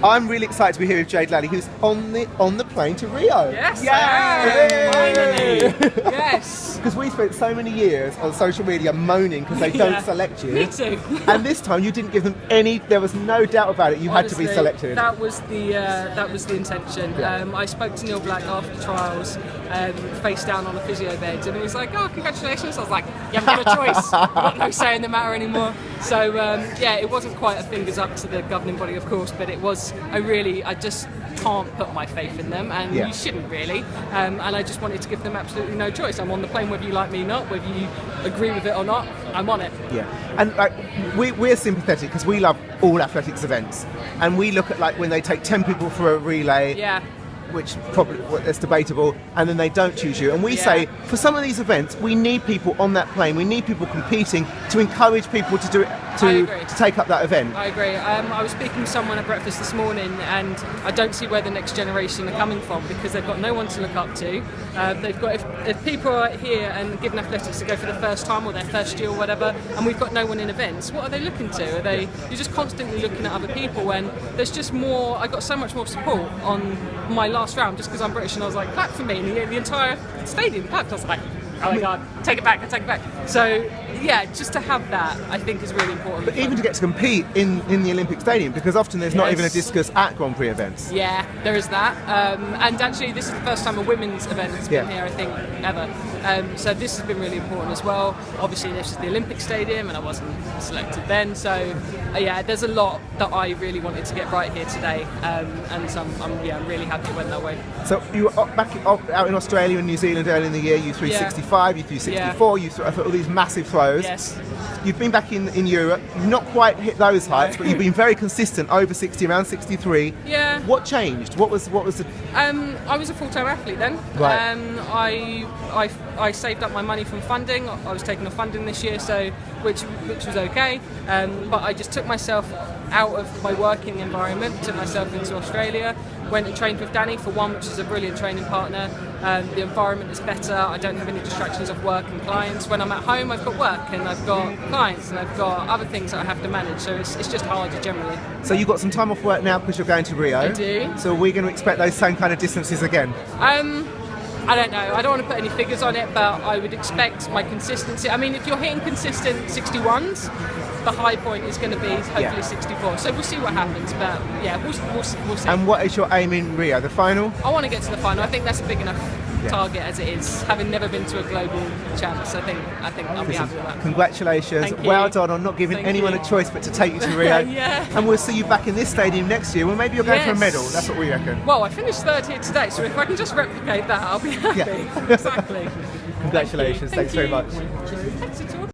I'm really excited to be here with Jade Lally, who's on the plane to Rio. Yes, Yay! finally. Yes. Because we spent so many years on social media moaning because they don't select you. Me too. And this time you didn't give them any. There was no doubt about it. You Honestly, had to be selected. That was the intention. Yeah. I spoke to Neil Black after the trials, face down on a physio bed, and he was like, "Oh, congratulations!" I was like, "You haven't got a choice. You've got no say in the matter anymore." So it wasn't quite a fingers up to the governing body, of course, but it was. I just can't put my faith in them, and you shouldn't really. And I just wanted to give them absolutely no choice. I'm on the plane whether you like me or not, whether you agree with it or not. I'm on it. Yeah, and we're sympathetic because we love all athletics events, and we look at when they take 10 people for a relay. Yeah. Which probably that's debatable, and then they don't choose you. And we say, for some of these events, we need people on that plane. We need people competing to encourage people to do it, to take up that event. I agree. I was speaking to someone at breakfast this morning, and I don't see where the next generation are coming from because they've got no one to look up to. They've got if people are here and given athletics to go for the first time or their first year or whatever, and we've got no one in events, what are they looking to? You're just constantly looking at other people, and there's just more. I got so much more support on my last round just because I'm British, and I was like, clap for me, and the entire stadium clapped. I was like, oh my god, take it back. So yeah, just to have that I think is really important. But even to get to compete in the Olympic Stadium, because often there's not even a discus at Grand Prix events. Yeah, there is that, and actually this is the first time a women's event has been here, I think, ever. So this has been really important as well. Obviously this is the Olympic Stadium and I wasn't selected then, so there's a lot that I really wanted to get right here today, and so I'm really happy it went that way. So you were back out in Australia and New Zealand early in the year. You threw 65, you threw 64, you threw all these massive throws. Yes. You've been back in Europe. You've not quite hit those heights, but you've been very consistent over 60, around 63. Yeah. What changed? What was the? I was a full-time athlete then. Right. I saved up my money from funding. I was taking off funding this year, so which was okay. But I just took myself out of my working environment, took myself into Australia, went and trained with Danny for one, which is a brilliant training partner. The environment is better. I don't have any distractions of work and clients. When I'm at home, I've got work and I've got clients and I've got other things that I have to manage. So it's just harder generally. So you've got some time off work now because you're going to Rio. I do. So we're going to expect those same kind of distances again. I don't know. I don't want to put any figures on it, but I would expect my consistency. I mean, if you're hitting consistent 61s, the high point is going to be hopefully 64. So we'll see what happens, but yeah, we'll see. And what is your aim in Rio? The final? I want to get to the final. I think that's a big enough target as it is. Having never been to a global champs, I think I'll be happy with that. Congratulations. Thank you. Well done on not giving anyone a choice but to take you to Rio. And we'll see you back in this stadium next year. Well, maybe you're going for a medal. That's what we reckon. Well, I finished third here today, so if I can just replicate that, I'll be happy. Exactly. Congratulations. Thanks very much. Thanks,